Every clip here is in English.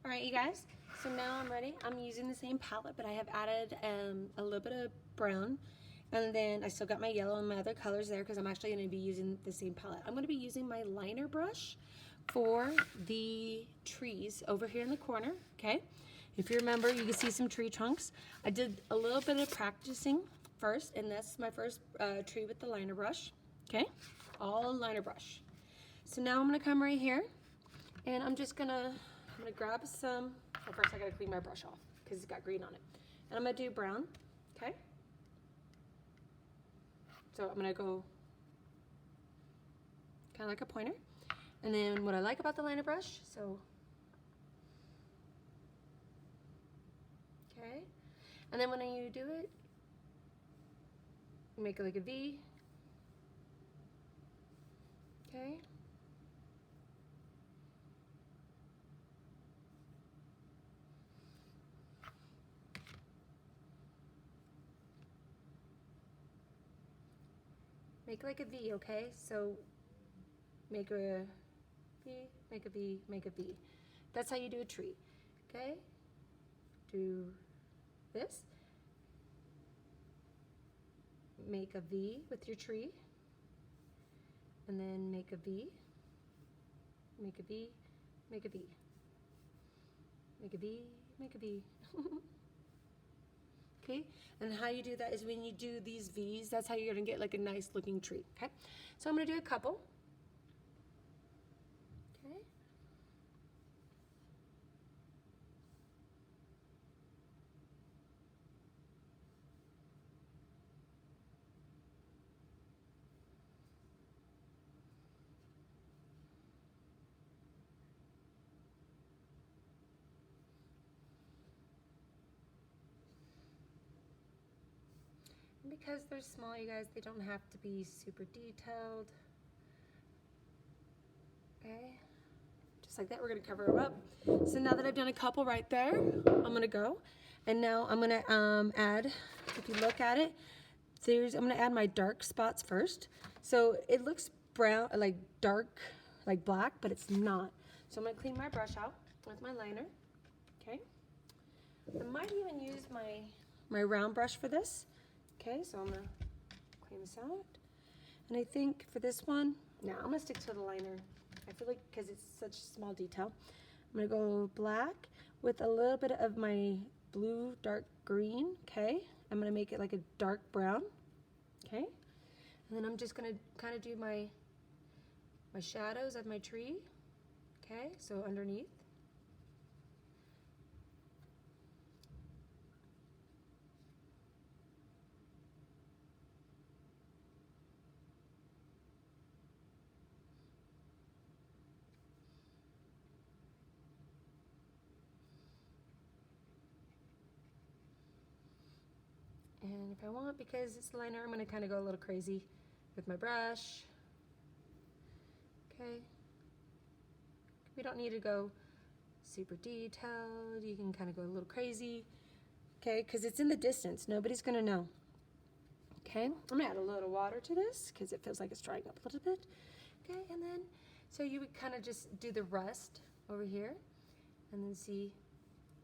All right, you guys, so now I'm ready. I'm using the same palette, but I have added a little bit of brown, and then I still got my yellow and my other colors there because I'm actually going to be using the same palette. I'm going to be using my liner brush for the trees over here in the corner, okay? If you remember, you can see some tree trunks. I did a little bit of practicing first, and that's my first tree with the liner brush, okay? All liner brush. So now I'm going to come right here, and I'm gonna grab some, well, first I gotta clean my brush off because it's got green on it. And I'm gonna do brown, okay? So I'm gonna go kind of like a pointer. And then what I like about the liner brush, so, okay? And then when you do it, you make it like a V, okay? Make like a V, okay? So make a V, make a V, make a V. That's how you do a tree, okay? Do this. Make a V with your tree. And then make a V, make a V, make a V, make a V, make a V. Okay, and how you do that is when you do these V's, that's how you're gonna get like a nice looking tree, okay? So I'm gonna do a couple. Okay. And because they're small, you guys, they don't have to be super detailed. Okay, just like that, we're gonna cover them up. So now that I've done a couple right there, I'm gonna go, and now I'm gonna add, if you look at it, I'm gonna add my dark spots first. So it looks brown, like dark, like black, but it's not. So I'm gonna clean my brush out with my liner, okay? I might even use my round brush for this. Okay, so I'm gonna clean this out. And I think for this one, now I'm gonna stick to the liner. I feel like, because it's such a small detail, I'm gonna go black with a little bit of my blue dark green, okay? I'm gonna make it like a dark brown, okay? And then I'm just gonna kind of do my shadows of my tree, okay? So underneath. And if I want, because it's liner, I'm gonna kind of go a little crazy with my brush. Okay. We don't need to go super detailed. You can kind of go a little crazy. Okay, because it's in the distance. Nobody's gonna know. Okay, I'm gonna add a little water to this because it feels like it's drying up a little bit. Okay, and then, so you would kind of just do the rust over here and then see,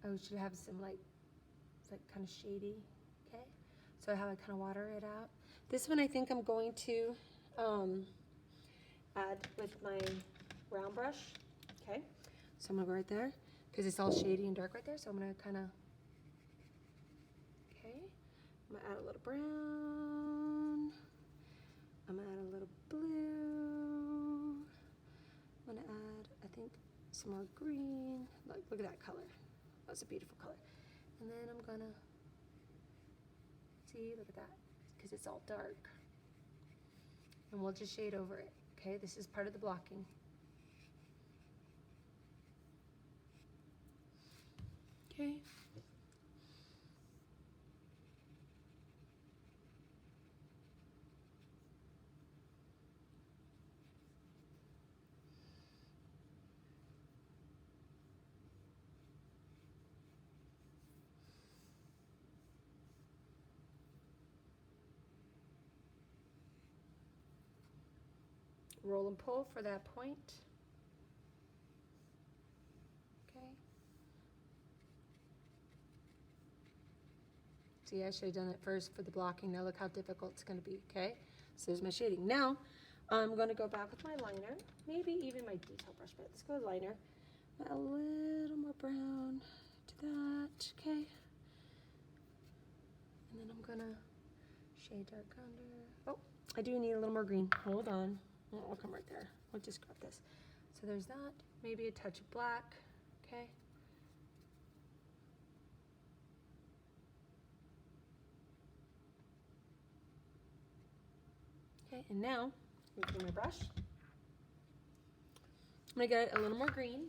oh, should have some it's like kind of shady. Okay, so how I kind of water it out. This one I think I'm going to add with my round brush. Okay, so I'm gonna go right there because it's all shady and dark right there. So I'm gonna kind of, okay, I'm gonna add a little brown. I'm gonna add a little blue. I'm gonna add, I think, some more green. Look at that color. That's a beautiful color. And then I'm gonna, see, look at that, because it's all dark. And we'll just shade over it. Okay, this is part of the blocking. Okay. Roll and pull for that point. Okay. See, I should have done it first for the blocking. Now look how difficult it's going to be, okay? So there's my shading. Now, I'm going to go back with my liner, maybe even my detail brush, but let's go with liner. A little more brown to that, okay? And then I'm going to shade dark under. Oh, I do need a little more green. Hold on. Oh, I'll come right there. I'll just grab this. So there's that. Maybe a touch of black, okay? Okay, and now, I'm going to my brush. I'm going to get a little more green.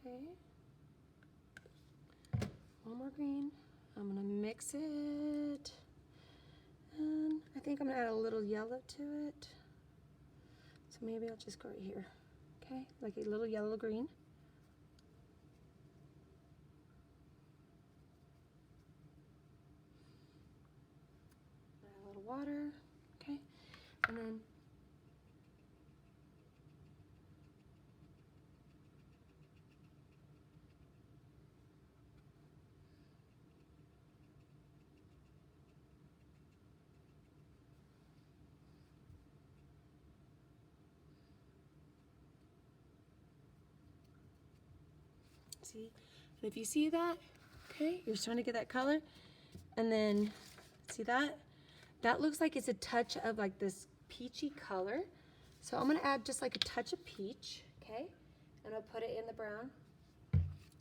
Okay. One more green. I'm going to mix it. And I think I'm going to add a little yellow to it. So maybe I'll just go right here. Okay, like a little yellow green. Add a little water. Okay, and then see, and if you see that, okay, you're starting to get that color, and then see that? That looks like it's a touch of like this peachy color. So I'm gonna add just like a touch of peach, okay? And I'll put it in the brown,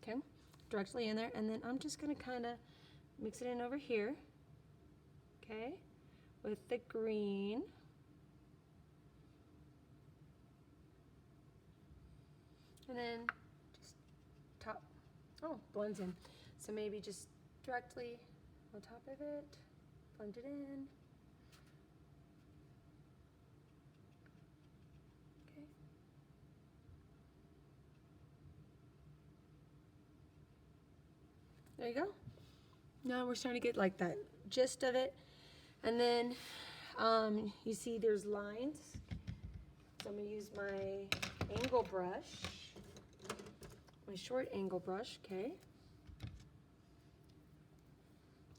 okay? Directly in there, and then I'm just gonna kinda mix it in over here, okay? With the green. And then just top, oh, blends in. So maybe just directly on top of it, blend it in. Okay. There you go. Now we're starting to get like that gist of it. And then you see there's lines. So I'm gonna use my angle brush, my short angle brush, okay?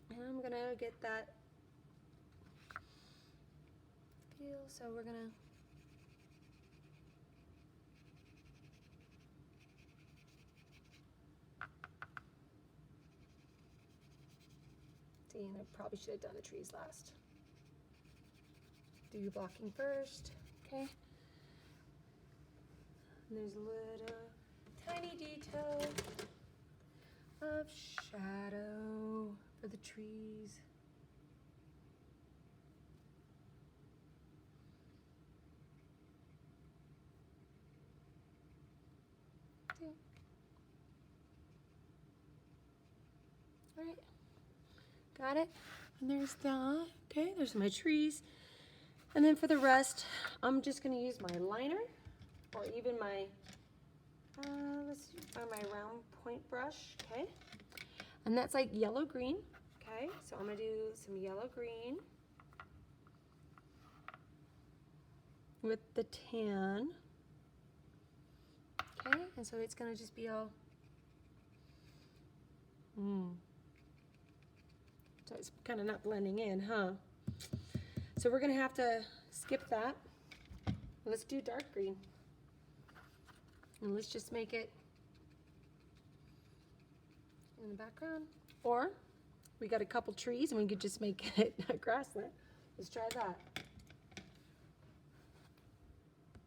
And I'm gonna get that feel, so we're gonna see, and I probably should have done the trees last. Do your blocking first, okay? And there's a little tiny detail of shadow for the trees. See? All right, got it. And there's that. Okay, there's my trees. And then for the rest, I'm just gonna use my liner or even my, let's find my round point brush, okay? And that's like yellow green, okay? So I'm gonna do some yellow green with the tan, okay? And so it's gonna just be all, so it's kind of not blending in, huh? So we're gonna have to skip that. Let's do dark green. And let's just make it in the background. Or we got a couple trees and we could just make it a grassland. Let's try that.